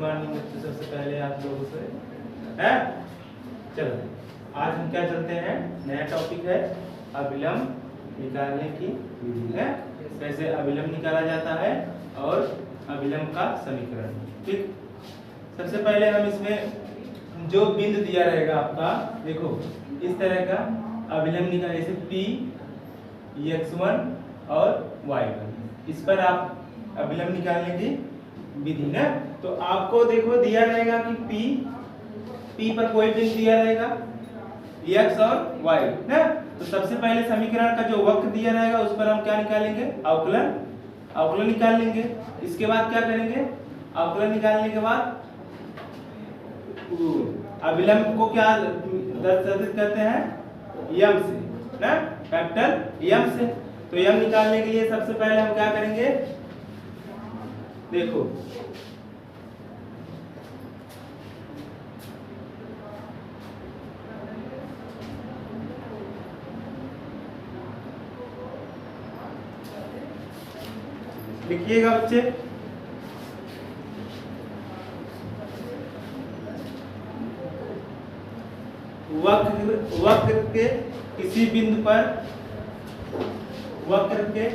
Morning बच्चों, सबसे पहले आप लोगों से है। चलो आज हम क्या चलते हैं, नया टॉपिक है अभिलंब निकालने की विधि है, कैसे अभिलंब निकाला जाता है और अभिलंब का समीकरण। ठीक, सबसे पहले हम इसमें जो बिंदु दिया रहेगा आपका, देखो इस तरह का अभिलंब निकाल, जैसे P x1 और y1, इस पर आप अभिलंब निकालने की विधि ना। तो आपको देखो दिया रहेगा कि P पर कोई बिंदु दिया रहेगा x और y ना। तो सबसे पहले समीकरण का जो वक्र दिया रहेगा उस पर हम क्या निकालेंगे, अवकलन निकाल लेंगे। इसके बाद क्या करेंगे, अवकलन निकालने के बाद अभिलंब को क्या दर्शाते करते हैं, यम से ना, कैपिटल यम से। तो यम निकालने के लिए सबसे पहले हम क्या करेंगे, देखो लिखिएगा बच्चे, वक्र के किसी बिंदु पर, वक्र के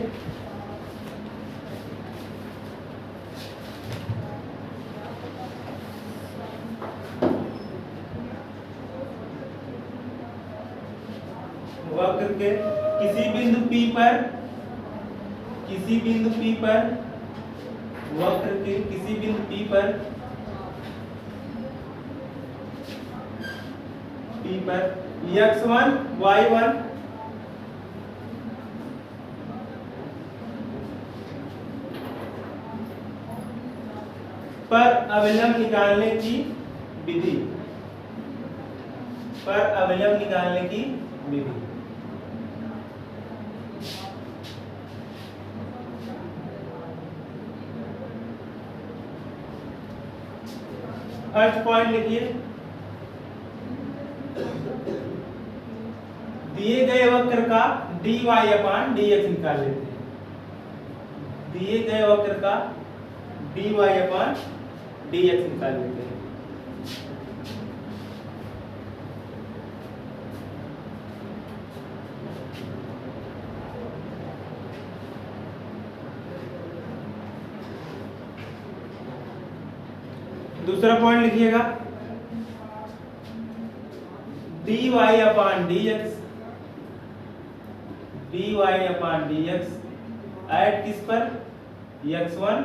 किसी बिंदु P पर, किसी बिंदु P पर, वक्र के किसी बिंदु P पर x1 y1 पर अभिलंब निकालने की विधि, पर अभिलंब निकालने की विधि। फर्स्ट पॉइंट लिखिए, दिए गए वक्र का dy/dx निकाल लेते हैं। दिए गए वक्र का dy/dx निकाल लेते हैं। दूसरा पॉइंट लिखिएगा, dy/dx ऐड किस पर, x1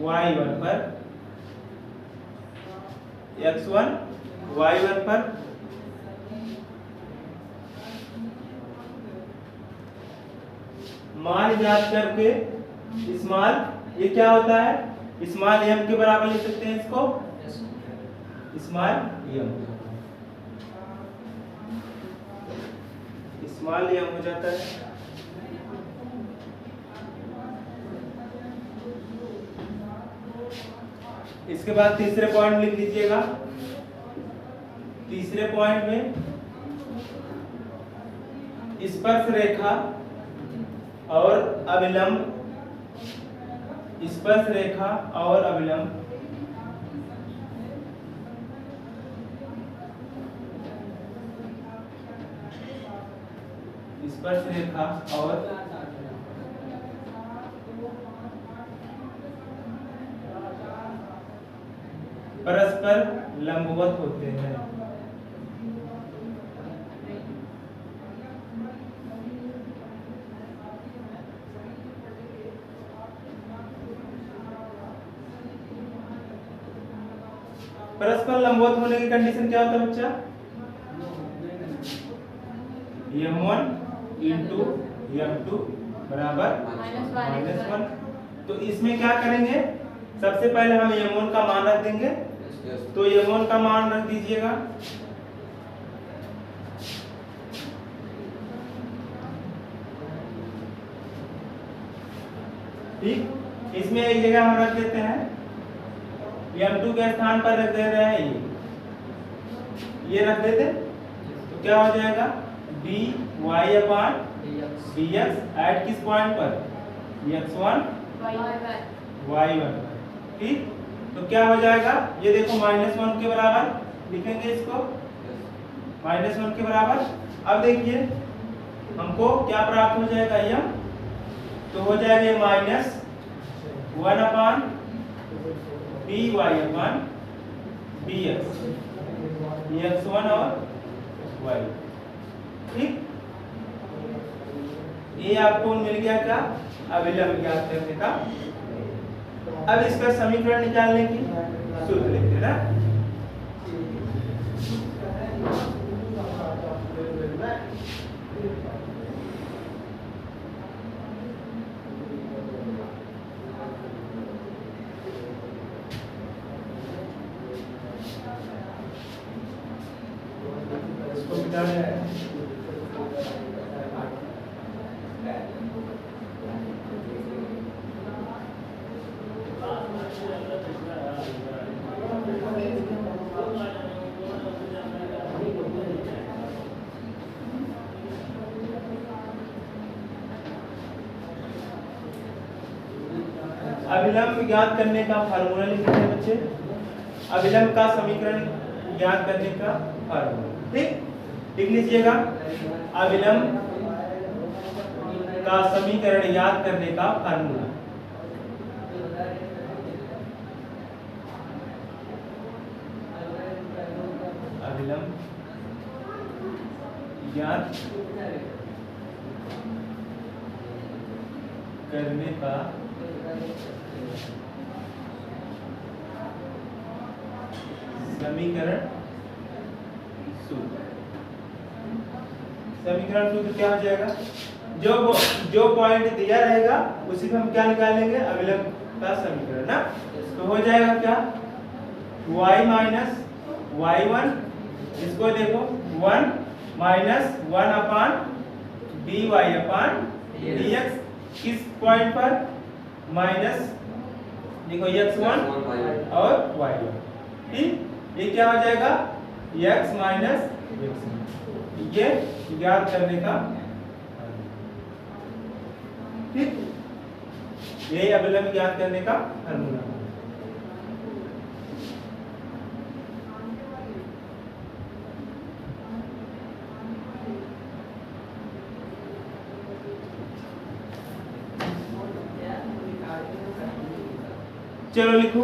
y1 पर, x1 y1 पर मान ज्ञात करके, स्मॉल ये क्या होता है, स्मॉल m के बराबर लिख सकते हैं इसको, स्मॉल m हो जाता है। इसके बाद तीसरे पॉइंट लिख लीजिएगा। तीसरे पॉइंट में स्पर्श रेखा और अभिलंब, स्पर्श रेखा और अभिलंब स्पर्श रेखा और परस्पर लंबवत होते हैं। परस्पर लंबवत होने की कंडीशन क्या होता है बच्चा, m1 इंटू m2 बराबर -1। तो इसमें क्या करेंगे, सबसे पहले हम m1 का मान रख देंगे। तो m1 का मान रख दीजिएगा, ठीक। इसमें एक जगह हम रख देते हैं, m2 के स्थान पर रख दे रहे हैं ये रख देते, तो क्या हो जाएगा, dy/dx ऐट किस पॉइंट पर, x1 y1 पर, ठीक। तो क्या हो जाएगा, ये देखो -1 के बराबर लिखेंगे इसको, -1 के बराबर। अब देखिए हमको क्या प्राप्त हो जाएगा, यम, तो हो जाएगा ये -1 अपान by/dx, x1 और y, ठीक। ये आपको मिल गया क्या, अभिलंब ज्ञात करने का। अब इसका समीकरण निकालने की सूत्र लिखते हैं ना। इसको मिटाना है। अभिलंब ज्ञात करने का फार्मूला लिखते हैं बच्चे, अभिलंब का समीकरण ज्ञात करने का फार्मूला, ठीक। लिख लीजिएगा, अभिलंब का समीकरण याद करने का फार्मूला। अभिलंब ज्ञात करने का समीकरण सूत्र। समीकरण सूत्र क्या हो जाएगा, जो पॉइंट दिया रहेगा उसी पे हम क्या निकालेंगे, अभिलंब का समीकरण ना। तो हो जाएगा क्या, y माइनस y1, इसको देखो 1 माइनस 1 अपान dy अपान dx, किस पॉइंट पर, माइनस देखो x1 और y1, ठीक। ये क्या हो जाएगा, x माइनस x, ये ज्ञात करने का, ठीक। यही अभिलंब ज्ञात करने का फार्मूला। चलो लिखो,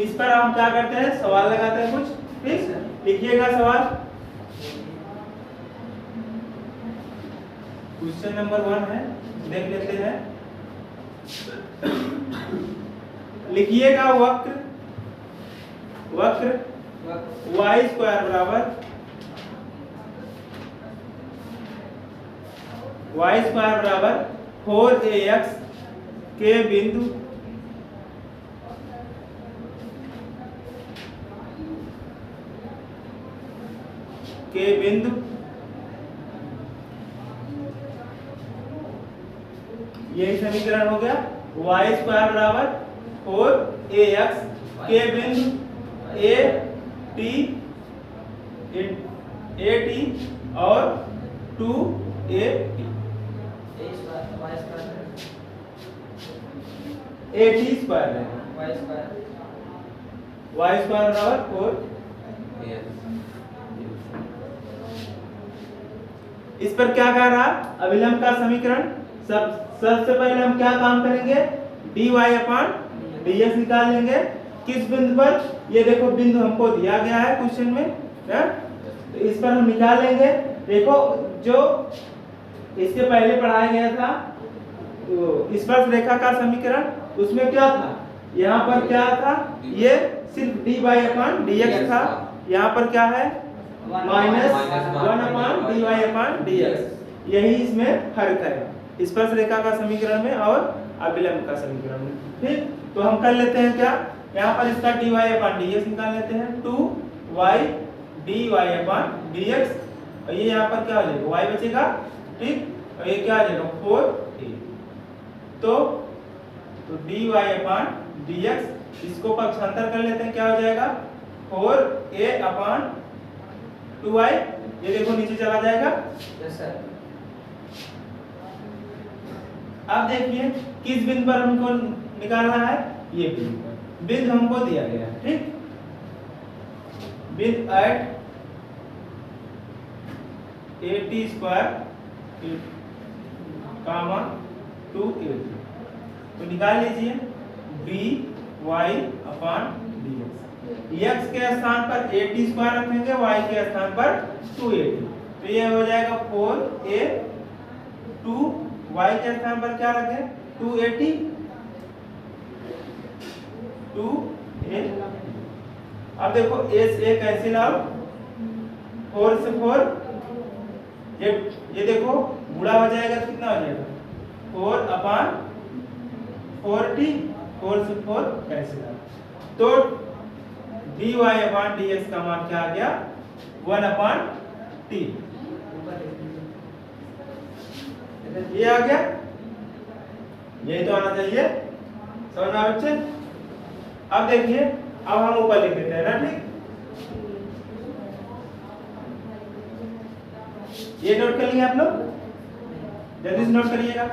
इस पर हम क्या करते हैं, सवाल लगाते हैं कुछ, ठीक। लिखिएगा सवाल, क्वेश्चन नंबर 1 है, देख लेते हैं। लिखिएगा वक्र y स्क्वायर बराबर y स्क्वायर बराबर 4ax के बिंदु यही समीकरण हो गया, y स्क्वायर बराबर 4ax के बिंदु at और 2at, at स्क्वायर है, y स्क्वायर बराबर 4। इस पर क्या कह रहा, अभिलंब का समीकरण। सबसे पहले हम क्या काम करेंगे, dy अपान dx निकाल लेंगे, किस बिंदु पर, ये देखो बिंदु हमको दिया गया है क्वेश्चन में, है? तो इस पर हम निकाल लेंगे। देखो जो इसके पहले पढ़ाया गया था तो स्पर्श रेखा का समीकरण, उसमें क्या था, यहाँ पर क्या था, ये सिर्फ dy अपान dx था, यहाँ पर क्या है, -1 अपान dy अपान dx, यही इसमें फर्क है स्पर्श रेखा का समीकरण में और अभिलंब का समीकरण में, ठीक। तो हम कर लेते हैं क्या, यहाँ पर इसका dy अपान dx निकाल लेते हैं, 2y dy अपान dx, और ये यहाँ पर क्या हो जाएगा, y बचेगा, ठीक। और ये क्या आ जाएगा, 4a, तो dy अपान dx, इसको पक्षांतर कर लेते हैं, क्या हो जाएगा, 4a अपान 2y, ये देखो नीचे चला जाएगा। Yes sir. अब देखिए किस बिंदु पर हमको निकालना है, ये बिंदु पर, विद हमको दिया गया है, ठीक, विद एट 80 स्क्वायर कामा 280, तो निकाल लीजिए dy अपॉन dx। x के स्थान पर 80 स्क्वायर रखेंगे, y के स्थान पर 280, तो ये हो जाएगा 4a 2, y के स्थान पर क्या रखें 280 2a। अब देखो a से a कैंसिल आउट, 4 से 4, ये देखो गुणा हो जाएगा, कितना हो जाएगा 4 अपॉन 40, 4 से 4 कैंसिल आउट, तो dy अपॉन dx का मान क्या आ गया 1 अपॉन t, ये आ गया, यही तो आना चाहिए, समझ में बच्चे। अब देखिए, अब हम ऊपर लिख देते हैं ना, ठीक, ये नोट कर लिए आप लोग, जल्दी से नोट करिएगा।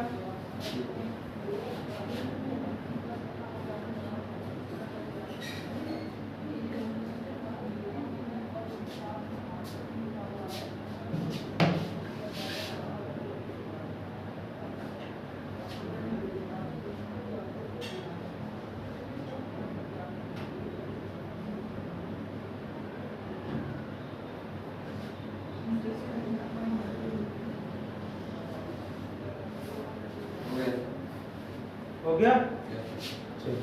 हो गया, चलिए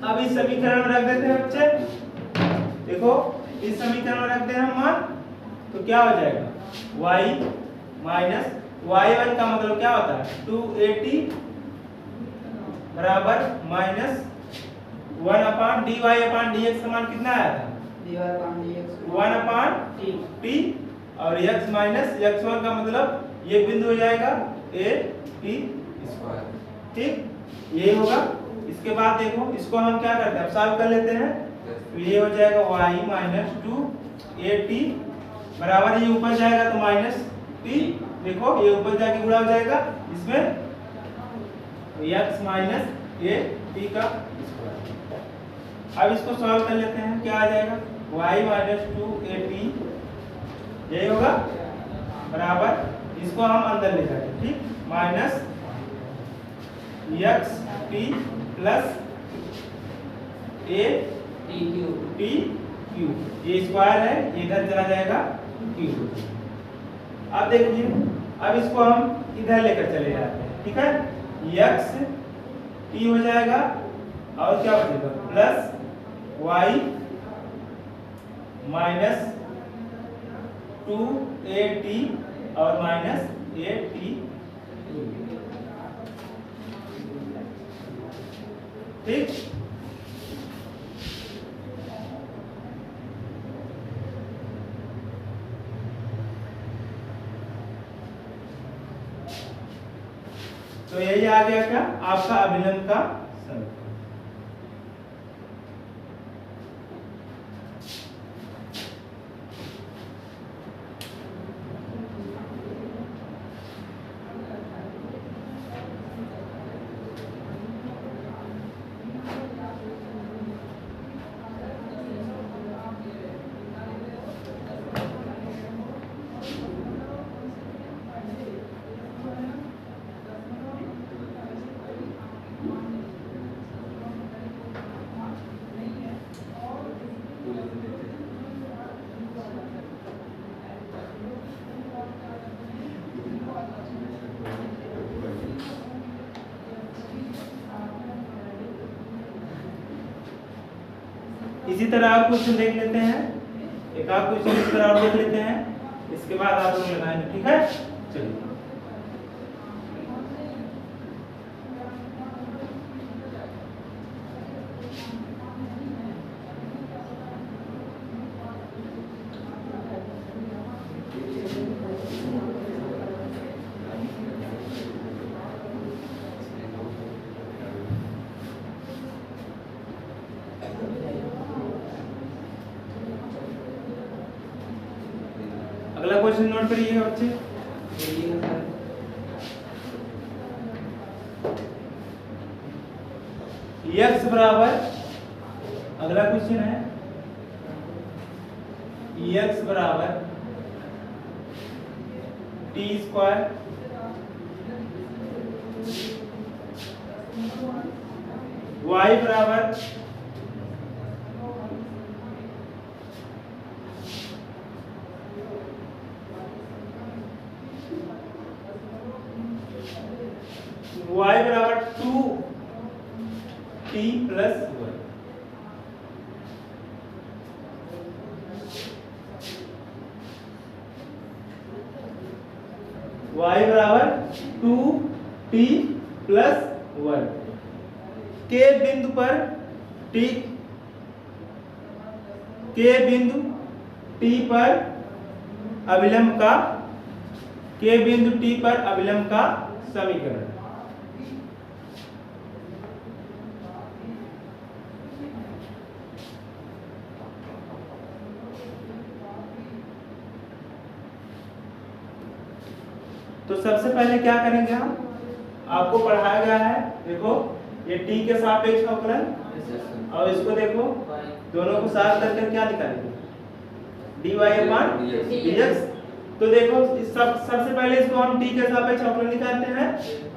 अब इस समीकरण में रख देते हैं बच्चे, देखो इस समीकरण में रखते हैं हम मान, तो क्या हो जाएगा y माइनस y1 का मतलब क्या होता है 280 बराबर minus 1 upon dy upon dx का मान कितना आया था dy upon dx 1 upon t, और x माइनस x1 का मतलब ये बिंदु हो जाएगा a t स्क्वायर, ठीक, यही होगा। इसके बाद देखो इसको हम क्या करते हैं, अब सॉल्व कर लेते हैं, तो ये हो जाएगा y माइनस 2at बराबर, ये ऊपर जाएगा तो माइनस t, देखो ये ऊपर जाके गुणा हो जाएगा इसमें, x माइनस a t का स्क्वायर। अब इसको सॉल्व कर लेते हैं, क्या आ जाएगा y माइनस 2at, यही होगा बराबर, इसको हम अंदर ले जाएंगे, ठीक, minus x t plus a t q, ये स्क्वायर है, ये इधर चला जाएगा q। अब देखिए, अब इसको हम इधर लेकर चले जाते हैं, ठीक है, x t हो जाएगा और क्या बचेगा प्लस y माइनस 2at और माइनस at, ठीक, तो यही आ गया क्या आपका अभिलंब का समीकरण। इसी तरह आप क्वेश्चन देख लेते हैं, एक आप क्वेश्चन इस तरह और देख लेते हैं, इसके बाद आप लोग लगाएंगे, ठीक है, चलिए। क्वेश्चन नोट करिएगा बच्चे। x बराबर, अगला क्वेश्चन है x बराबर टी स्क्वायर y बराबर two T plus one. y बराबर टू टी प्लस वन के बिंदु पर टी, के बिंदु टी पर अभिलंब का, के बिंदु टी पर अभिलंब का समीकरण। तो सबसे पहले क्या करेंगे हम, आपको पढ़ाया गया है, देखो ये t के सापेक्ष अवकलन और इसको देखो दोनों को साथ करके क्या निकालेंगे, dy अपॉन dx। तो देखो सबसे पहले इसको हम t के सापेक्ष अवकलन निकालते हैं,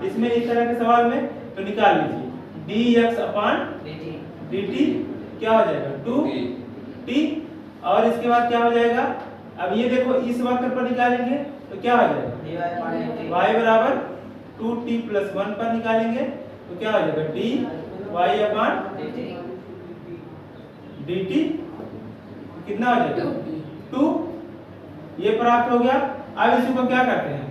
इसमें इस तरह के सवाल में तो निकाल लीजिए dx अपॉन dt क्या हो जाएगा 2t, और इसके बाद क्या हो जाएगा, अब ये देखो इस वक्र पर निकालेंगे तो क्या हो जाएगा y बराबर 2t प्लस 1 पर निकालेंगे तो क्या हो जाएगा dy अपॉन dt कितना हो जाएगा 2, ये प्राप्त हो गया। अब इसी को क्या करते हैं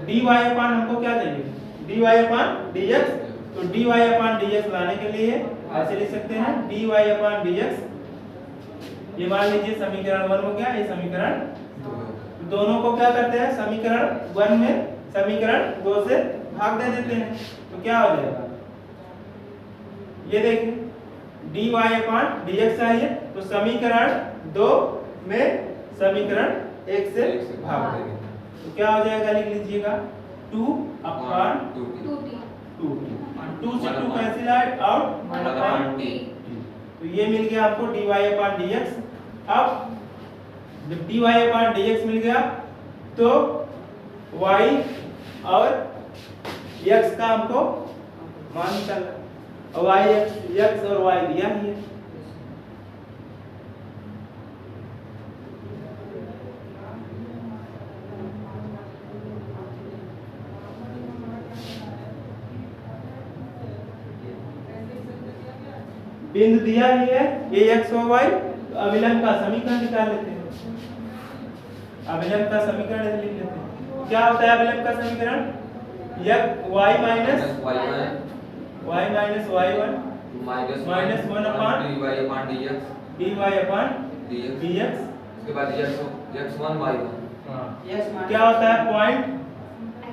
dy अपॉन, हमको क्या चाहिए dy अपॉन dx, तो dy अपॉन dx लाने के लिए ऐसे लिख सकते हैं dy अपॉन dx, ये मान लीजिए समीकरण 1 हो गया, ये समीकरण, दोनों को क्या करते हैं समीकरण 1 में समीकरण 2 से भाग दे देते हैं तो क्या हो जाएगा, ये देखिए dy अपॉन dx चाहिए तो समीकरण 2 में समीकरण 1 से भाग देंगे तो क्या हो जाएगा, लिख लीजिएगा 2 अपॉन 2 से 2 कैंसिल आउट 1 अपॉन t, तो ये मिल गया आपको dy अपॉन dx। अब जब dy अपॉन dx मिल गया तो y और x का हमको मान निकालना, और x और y दिया ही है। बिंदु दिया ही है ये x और y, तो अभिलंब का समीकरण निकाल लेते हैं, अभिलंब का समीकरण लिख लेते हैं। क्या होता है अभिलंब का समीकरण, y minus y1 minus 1 upon dy upon dx, उसके बाद x1 y1, हाँ क्या होता है पॉइंट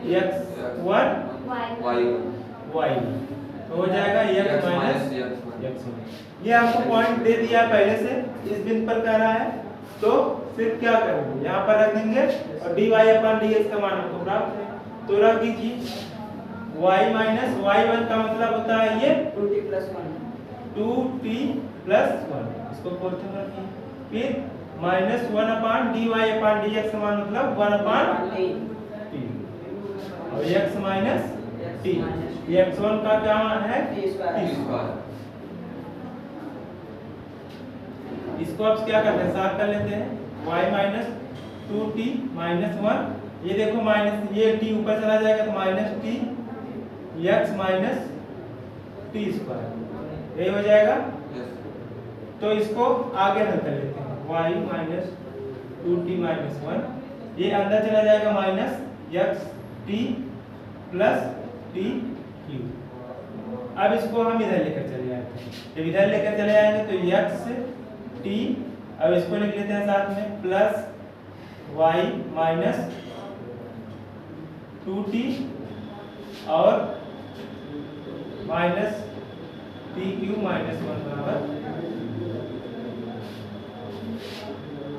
x1 y1, तो हो जाएगा x माइनस x1। ये आपको पॉइंट दे दिया पहले से, इस बिंदु पर कह रहा है तो फिर क्या करेंगे यहाँ पर रख देंगे और dy अपॉन dx का मान हमको प्राप्त है तो रख दीजिए y माइनस y1 का मतलब होता है ये 2t प्लस 1, इसको खोलते हैं रखिए, फिर minus 1 upon dy upon dx का मान मतलब 1 अपॉन t, और x माइनस t, ये x1 का क्या मान है t स्क्वायर। इसको अब क्या करते हैं साफ कर लेते हैं, y माइनस 2t माइनस 1, ये देखो माइनस ये t ऊपर चला जाएगा तो minus t x minus t square, ये हो जाएगा। तो इसको आगे हल कर लेते हैं, y माइनस 2t माइनस 1, ये अंदर चला जाएगा minus x t plus t cube. अब इसको हम इधर लेकर चले आते हैं, जब इधर लेकर चले आएंगे तो x t, अब इसको लिख लेते हैं साथ में प्लस y माइनस 2t और माइनस t क्यूब माइनस 1 बराबर,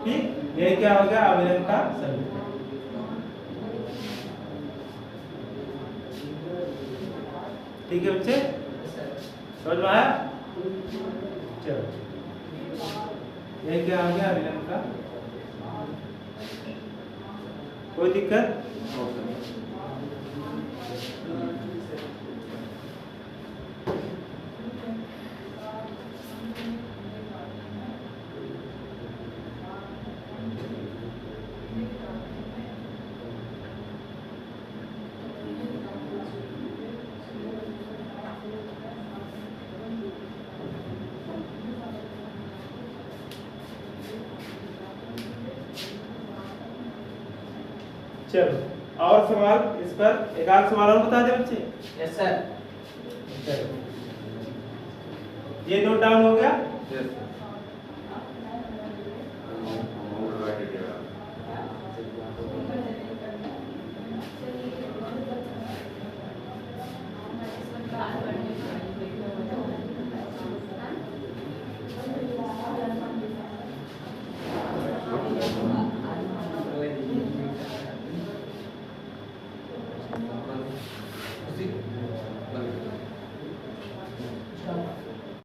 ठीक, ये क्या हो गया अभिलंब का समीकरण। ठीक है बच्चे, समझ में आया? चलो ये क्या आ गया अभिलंब का, कोई दिक्कत? चलो और सवाल इस पर, एक आध सवाल और बता दे बच्चे। Yes sir. चलो ये नोट डाउन हो गया। Yes sir.